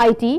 IT,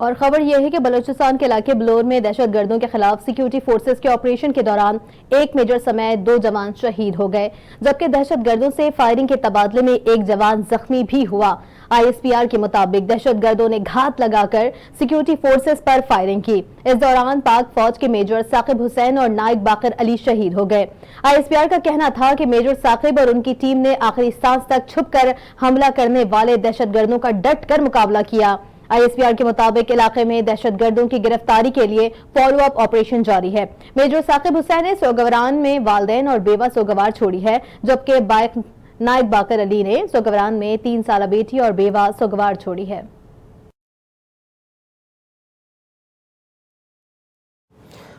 اور خبر یہ ہے کہ بلوچستان کے علاقے بلور میں دہشت گردوں کے خلاف سیکیورٹی فورسز کے آپریشن کے دوران ایک میجر سمیت 2 جوان شہید ہو گئے، جبکہ دہشت گردوں سے فائرنگ کے تبادلے میں ایک جوان زخمی بھی ہوا۔ ISPR کے مطابق دہشت گردوں نے گھات لگا کر سیکیورٹی فورسز پر فائرنگ کی۔ اس دوران پاک فوج کے میجر ثاقب حسین اور نائب باقر علی شہید ہو گئے۔ ISPR کا کہنا تھا کہ میجر ثاقب اور ان کی ٹیم نے آخری سانس تک چھپ کر حملہ کرنے والے دہشت گردوں کا ڈٹ کر مقابلہ کیا۔ ISPR کے مطابق علاقے میں دہشت گردوں کی گرفتاری کے لیے فالو اپ آپریشن جاری ہے۔ میجر ثاقب حسین نے سوگوران میں والدین اور بیوہ سوگوار چھوڑی ہے، جبکہ نائب باقر علی نے سوگوران میں 3 سالہ بیٹی اور بیوہ سوگوار چھوڑی ہے۔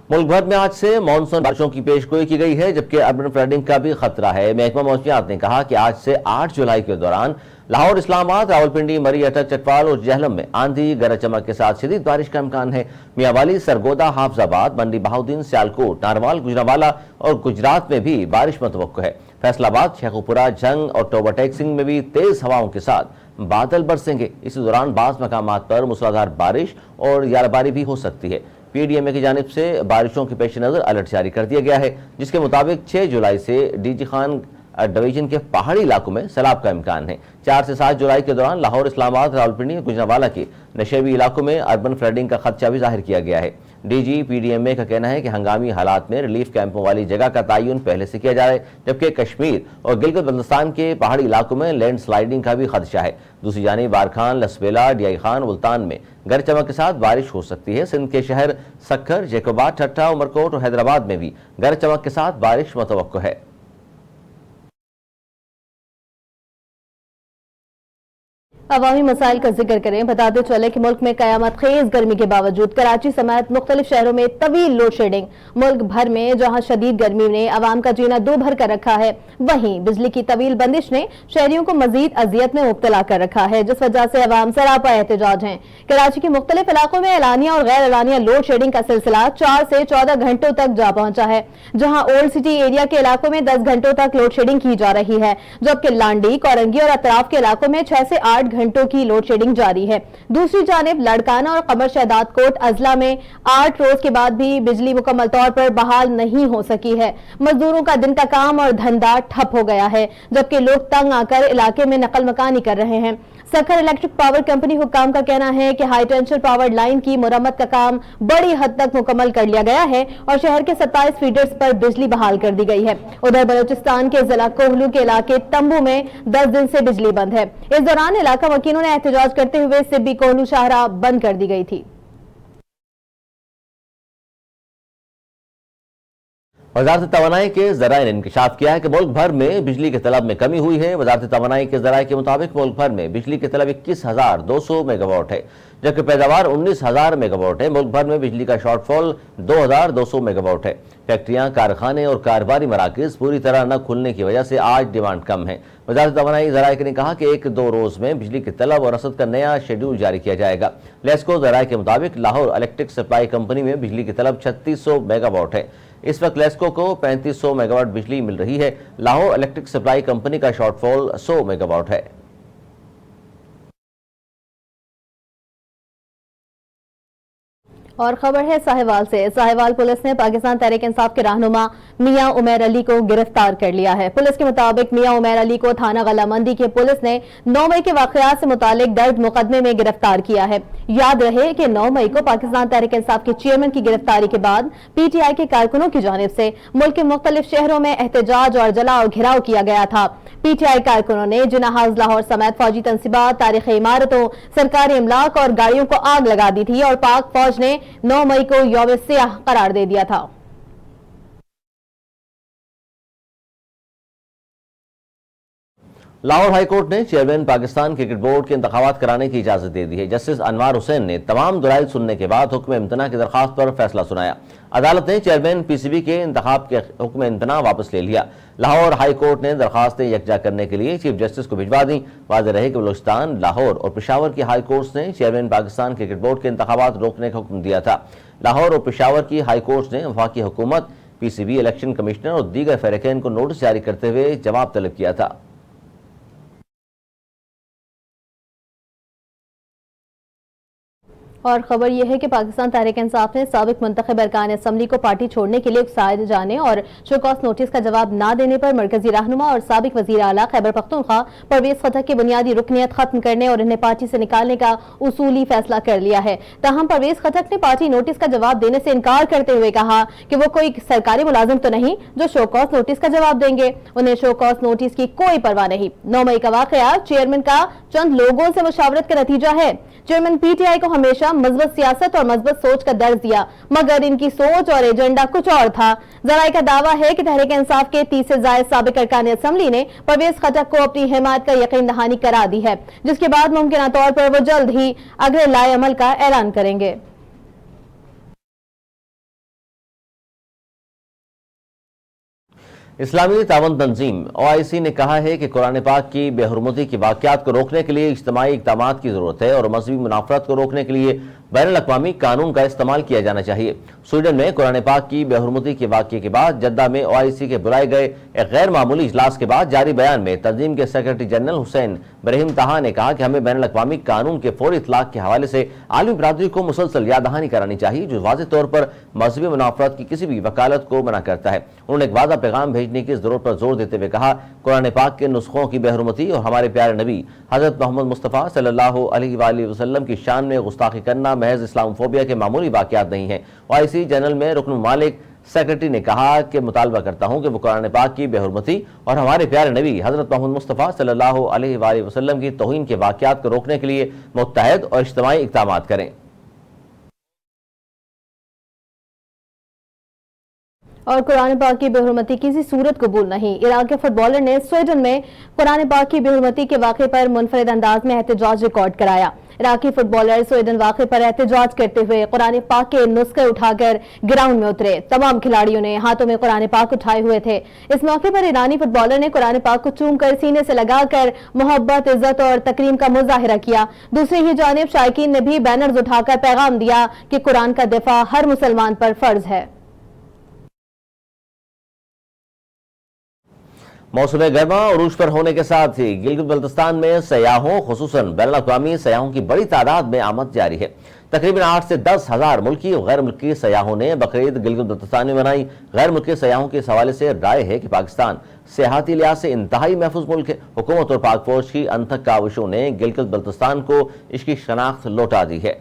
ملک بھر میں آج سے مانسون بارشوں کی پیش گوئی کی گئی ہے، جبکہ اربن فلڈنگ کا بھی خطرہ ہے۔ محکمہ موسمیات نے کہا کہ آج سے 8 جولائی کے دوران لاہور، اسلام آباد، راولپنڈی، مری، اٹک، چٹوال اور جہلم میں آندھی، گرج چمک کے ساتھ شدید بارش کا امکان ہے۔ میاں والی، سرگودا، حافظ آباد، منڈی بہاؤدین، سیالکوٹ، نارول، گجرانوالہ اور گجرات میں بھی بارش متوقع ہے۔ فیصل آباد، شیخوپورہ، جھنگ اور ٹوبہ ٹیک سنگھ میں بھی تیز ہواؤں کے ساتھ بادل برسیں گے۔ اسی دوران بعض مقامات پر موسلادھار بارش اور یارباری بھی ہو سکتی ہے۔ PDMA کی جانب سے بارشوں کے پیش نظر الرٹ جاری کر دیا گیا ہے، جس کے مطابق 6 جولائی سے DG خان ڈویژن کے پہاڑی علاقوں میں سیلاب کا امکان ہے۔ 4 سے 7 جولائی کے دوران لاہور، اسلام آباد، راولپنڈی اور گجرانوالہ کے نشیبی علاقوں میں اربن فلڈنگ کا خدشہ بھی ظاہر کیا گیا ہے۔ DG PDMA کا کہنا ہے کہ ہنگامی حالات میں ریلیف کیمپوں والی جگہ کا تعین پہلے سے کیا جا رہا ہے، جبکہ کشمیر اور گلگت بلتستان کے پہاڑی علاقوں میں لینڈ سلائیڈنگ کا بھی خدشہ ہے۔ دوسری جانب بارکھان، لسبیلا، DI خان، ملتان میں گرج چمک کے ساتھ بارش ہو سکتی ہے۔ سندھ کے شہر سکھر، جیکوباد، ٹھٹھہ، عمرکوٹ اور حیدرآباد میں بھی گرج چمک کے ساتھ بارش متوقع ہے۔ عوامی مسائل کا ذکر کریں، بتاتے چلے کہ ملک میں قیامت خیز گرمی کے باوجود کراچی سمیت مختلف شہروں میں طویل لوڈ شیڈنگ۔ ملک بھر میں جہاں شدید گرمی نے عوام کا جینا دو بھر کر رکھا ہے، وہیں بجلی کی طویل بندش نے شہریوں کو مزید اذیت میں مبتلا کر رکھا ہے، جس وجہ سے عوام سراپا احتجاج ہیں۔ کراچی کے مختلف علاقوں میں اعلانیہ اور غیر اعلانیہ لوڈ شیڈنگ کا سلسلہ 4 سے 14 گھنٹوں تک جا پہنچا ہے، جہاں اولڈ سٹی ایریا کے علاقوں میں 10 گھنٹوں تک لوڈ شیڈنگ کی جا رہی ہے، جبکہ لانڈی، کورنگی اور اطراف کے علاقوں میں 6 سے 8 گھنٹوں کی لوڈ شیڈنگ جاری ہے۔ دوسری جانب لڑکانہ اور قمر شہداد کوٹ اضلاع میں 8 روز کے بعد بھی بجلی مکمل طور پر بحال نہیں ہو سکی ہے۔ مزدوروں کا دن کا کام اور دھندا ٹھپ ہو گیا ہے، جبکہ لوگ تنگ آ کر علاقے میں نقل مکانی کر رہے ہیں۔ سکھر الیکٹرک پاور کمپنی حکام کا کہنا ہے کہ ہائی ٹینشن پاور لائن کی مرمت کا کام بڑی حد تک مکمل کر لیا گیا ہے اور شہر کے 27 فیڈرز پر بجلی بحال کر دی گئی ہے۔ ادھر بلوچستان کے ضلع کوہلو کے علاقے تمبو میں 10 دن سے بجلی بند ہے۔ اس دوران علاقہ وکیلوں نے احتجاج کرتے ہوئے سبی کوہلو شاہراہ بند کر دی گئی تھی۔ وزارت توانائی کے ذرائع نے انکشاف کیا ہے کہ ملک بھر میں بجلی کے طلب میں کمی ہوئی ہے۔ وزارت توانائی کے ذرائع کے مطابق ملک بھر میں بجلی کے طلب 21,200 میگا واٹ ہے، جبکہ پیداوار 19,000 میگا واٹ ہے۔ ملک بھر میں بجلی کا شارٹ فال 2,200 میگا واٹ ہے۔ فیکٹریاں، کارخانے اور کاروباری مراکز پوری طرح نہ کھلنے کی وجہ سے آج ڈیمانڈ کم ہے۔ وزارت توانائی ذرائع نے کہا کہ 1-2 روز میں بجلی کے طلب اور رسد کا نیا شیڈول جاری کیا جائے گا۔ لیسکو ذرائع کے مطابق لاہور الیکٹرک سپلائی کمپنی میں بجلی کی طلب 3600 میگا واٹ ہے۔ اس وقت لیسکو کو 3500 میگا واٹ بجلی مل رہی ہے۔ لاہور الیکٹرک سپلائی کمپنی کا شارٹ فال 100 میگا واٹ ہے۔ اور خبر ہے ساہیوال سے۔ ساہیوال پولیس نے پاکستان تحریک انصاف کے رہنما میاں عمیر علی کو گرفتار کر لیا ہے۔ پولیس کے مطابق میاں عمیر علی کو تھانہ غلہ مندی کے پولیس نے 9 مئی کے واقعات سے متعلق درج مقدمے میں گرفتار کیا ہے۔ یاد رہے کہ 9 مئی کو پاکستان تحریک انصاف کے چیئرمین کی گرفتاری کے بعد PTI کے کارکنوں کی جانب سے ملک کے مختلف شہروں میں احتجاج اور جلا اور گھیراؤ کیا گیا تھا۔ PTI کارکنوں نے جناح ہاؤس لاہور سمیت فوجی تنصیبات، تاریخی عمارتوں، سرکاری املاک اور گاڑیوں کو آگ لگا دی تھی اور پاک فوج نے 9 مئی کو یوم سیاہ قرار دے دیا تھا۔ لاہور ہائی کورٹ نے چیئرمین پاکستان کرکٹ بورڈ کے انتخابات کرانے کی اجازت دے دی ہے۔ جسٹس انوار حسین نے تمام دلائل سننے کے بعد حکم امتناع کی درخواست پر فیصلہ سنایا۔ عدالت نے چیئرمین PCB کے انتخاب کے حکم امتناع واپس لے لیا۔ لاہور ہائی کورٹ نے درخواستیں یکجا کرنے کے لیے چیف جسٹس کو بھجوا دیں۔ واضح رہے کہ بلوچستان، لاہور اور پشاور کی ہائی کورٹس نے چیئرمین پاکستان کرکٹ بورڈ کے انتخابات روکنے کا حکم دیا تھا۔ لاہور اور پشاور کی ہائی کورٹس نے وفاقی حکومت، PCB، الیکشن کمشنر اور دیگر فریقین کو نوٹس جاری کرتے ہوئے جواب طلب کیا تھا۔ اور خبر یہ ہے کہ پاکستان تحریک انصاف نے سابق منتخب ارکان اسمبلی کو پارٹی چھوڑنے کے لیے اکسائے جانے اور شوکاز نوٹس کا جواب نہ دینے پر مرکزی رہنما اور سابق وزیر اعلیٰ خیبر پختونخوا پرویز خٹک کی بنیادی رکنیت ختم کرنے اور انہیں پارٹی سے نکالنے کا اصولی فیصلہ کر لیا ہے۔ تاہم پرویز خٹک نے پارٹی نوٹس کا جواب دینے سے انکار کرتے ہوئے کہا کہ وہ کوئی سرکاری ملازم تو نہیں جو شوکاز نوٹس کا جواب دیں گے، انہیں شوکاز نوٹس کی کوئی پرواہ نہیں۔ 9 مئی کا واقعہ چیئرمین کا چند لوگوں سے مشاورت کا نتیجہ ہے۔ چیئرمین پی ٹی آئی کو ہمیشہ مثبت سیاست اور مثبت سوچ کا درس دیا، مگر ان کی سوچ اور ایجنڈا کچھ اور تھا۔ ذرائع کا دعویٰ ہے کہ تحریک انصاف کے 30 سے زائد سابق ارکان اسمبلی نے پرویز خٹک کو اپنی حمایت کا یقین دہانی کرا دی ہے، جس کے بعد ممکنہ طور پر وہ جلد ہی اگلے لائے عمل کا اعلان کریں گے۔ اسلامی تعاون تنظیم OIC نے کہا ہے کہ قرآن پاک کی بے حرمتی کے واقعات کو روکنے کے لیے اجتماعی اقدامات کی ضرورت ہے اور مذہبی منافرت کو روکنے کے لیے بین الاقوامی قانون کا استعمال کیا جانا چاہیے۔ سویڈن میں قرآن پاک کی بے حرمتی کے واقعے کے بعد جدہ میں OIC کے بلائے گئے ایک غیر معمولی اجلاس کے بعد جاری بیان میں تنظیم کے سیکرٹری جنرل حسین برہیم طہا نے کہا کہ ہمیں بین الاقوامی قانون کے فوری اطلاق کے حوالے سے عالمی برادری کو مسلسل یاد دہانی کرانی چاہیے جو واضح طور پر مذہبی منافرت کی کسی بھی وکالت کو منع کرتا ہے۔ انہوں نے ایک واضح پیغام بھیجنے کی ضرورت پر زور دیتے ہوئے کہا قرآن پاک کے نسخوں کی بے حرمتی اور ہمارے پیارے نبی حضرت محمد مصطفیٰ صلی اللہ علیہ وآلہ وسلم کی شان میں گستاخی کرنا محض اسلام فوبیا کے معمولی واقعات نہیں ہیں۔ OIC جنرل میں رکن ممالک سیکرٹری نے کہا کہ مطالبہ کرتا ہوں کہ وہ قرآن پاک کی بے حرمتی اور ہمارے پیارے نبی حضرت محمد مصطفیٰ صلی اللہ علیہ وآلہ وسلم کی توہین کے واقعات کو روکنے کے لیے متحد اور اجتماعی اقدامات کریں۔ اور قرآن پاک کی بے حرمتی کسی صورت قبول نہیں۔ عراق کے فٹ بالر نے سویڈن میں قرآن پاک کی بے حرمتی کے واقعے پر منفرد انداز میں احتجاج ریکارڈ کرایا۔ عراقی فٹ بالر سویڈن واقعے پر احتجاج کرتے ہوئے قرآن پاک کے نسخے اٹھا کر گراؤنڈ میں اترے۔ تمام کھلاڑیوں نے ہاتھوں میں قرآن پاک اٹھائے ہوئے تھے۔ اس موقع پر ایرانی فٹ بالر نے قرآن پاک کو چوم کر سینے سے لگا کر محبت، عزت اور تکریم کا مظاہرہ کیا۔ دوسری ہی جانب شائقین نے بھی بینرز اٹھا کر پیغام دیا کہ قرآن کا دفاع ہر مسلمان پر فرض ہے۔ موسم گرما عروج پر ہونے کے ساتھ ہی گلگت بلتستان میں سیاحوں خصوصاً بین الاقوامی سیاحوں کی بڑی تعداد میں آمد جاری ہے۔ تقریباً 8 سے 10 ہزار ملکی اور غیر ملکی سیاحوں نے بقرعید گلگت بلتستان میں منائی۔ غیر ملکی سیاحوں کے اس حوالے سے رائے ہے کہ پاکستان سیاحتی لحاظ سے انتہائی محفوظ ملک ہے۔ حکومت اور پاک فوج کی انتھک کاوشوں نے گلگت بلتستان کو اس کی شناخت لوٹا دی ہے۔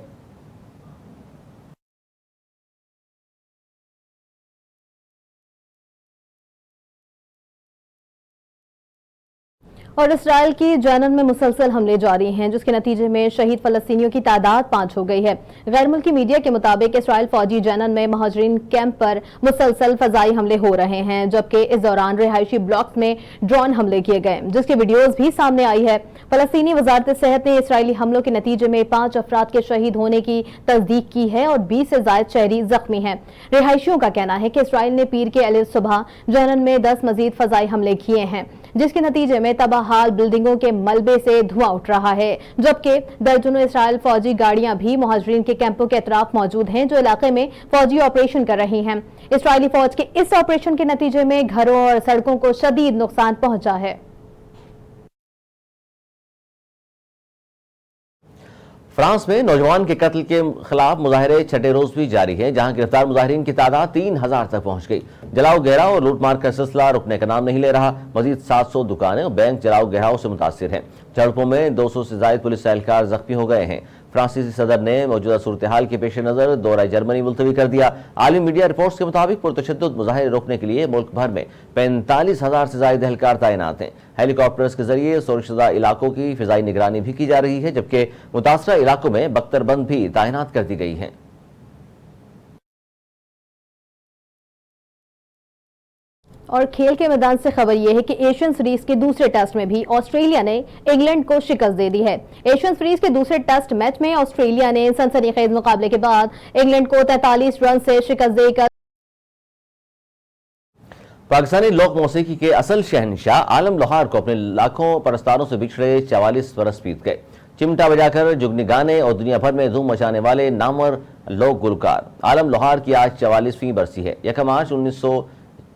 اور اسرائیل کی جنن میں مسلسل حملے جاری ہیں جس کے نتیجے میں شہید فلسطینیوں کی تعداد 5 ہو گئی ہے۔ غیر ملکی میڈیا کے مطابق اسرائیل فوجی جنن میں مہاجرین کیمپ پر مسلسل فضائی حملے ہو رہے ہیں جبکہ اس دوران رہائشی بلاکس میں ڈرون حملے کیے گئے جس کی ویڈیوز بھی سامنے آئی ہے۔ فلسطینی وزارت صحت نے اسرائیلی حملوں کے نتیجے میں 5 افراد کے شہید ہونے کی تصدیق کی ہے اور 20 سے زائد شہری زخمی ہیں۔ رہائشیوں کا کہنا ہے کہ اسرائیل نے پیر کے علیہ صبح جنن میں 10 مزید فضائی حملے کیے ہیں جس کے نتیجے میں تباہ حال بلڈنگوں کے ملبے سے دھواں اٹھ رہا ہے جبکہ درجنوں اسرائیل فوجی گاڑیاں بھی مہاجرین کے کیمپوں کے اطراف موجود ہیں جو علاقے میں فوجی آپریشن کر رہی ہیں۔ اسرائیلی فوج کے اس آپریشن کے نتیجے میں گھروں اور سڑکوں کو شدید نقصان پہنچا ہے۔ فرانس میں نوجوان کے قتل کے خلاف مظاہرے چھٹے روز بھی جاری ہیں جہاں گرفتار مظاہرین کی تعداد 3000 تک پہنچ گئی۔ جلاؤ گہراؤ اور لوٹ مار کا سلسلہ رکنے کا نام نہیں لے رہا۔ مزید 700 دکانیں اور بینک جلاؤ گہراؤ سے متاثر ہیں۔ جھڑپوں میں 200 سے زائد پولیس اہلکار زخمی ہو گئے ہیں۔ فرانسیسی صدر نے موجودہ صورتحال کے پیش نظر دورہ جرمنی ملتوی کر دیا۔ عالمی میڈیا رپورٹس کے مطابق پرتشدد مظاہرے روکنے کے لیے ملک بھر میں 45,000 سے زائد اہلکار تعینات ہیں۔ ہیلی کاپٹرز کے ذریعے شورش زدہ علاقوں کی فضائی نگرانی بھی کی جا رہی ہے جبکہ متاثرہ علاقوں میں بختر بند بھی تعینات کر دی گئی ہیں۔ اور کھیل کے میدان سے خبر یہ ہے کہ ایشین سیریز کے دوسرے ٹیسٹ میں بھی آسٹریلیا نے انگلینڈ کو شکست دے دی ہے۔ ایشین سیریز کے دوسرے ٹیسٹ میچ میں آسٹریلیا نے سنسنی خیز مقابلے کے بعد انگلینڈ کو 43 رن سے شکست دے کر پاکستانی لوک موسیقی کے اصل شہنشاہ عالم لوہار کو اپنے لاکھوں پرستاروں سے بچھڑے 44 برس بیت گئے۔ چمٹا بجا کر جگنی گانے اور دنیا بھر میں دھوم مچانے والے نامور لوک گلوکار عالم لوہار کی آج 44ویں برسی ہے۔ 1 مارچ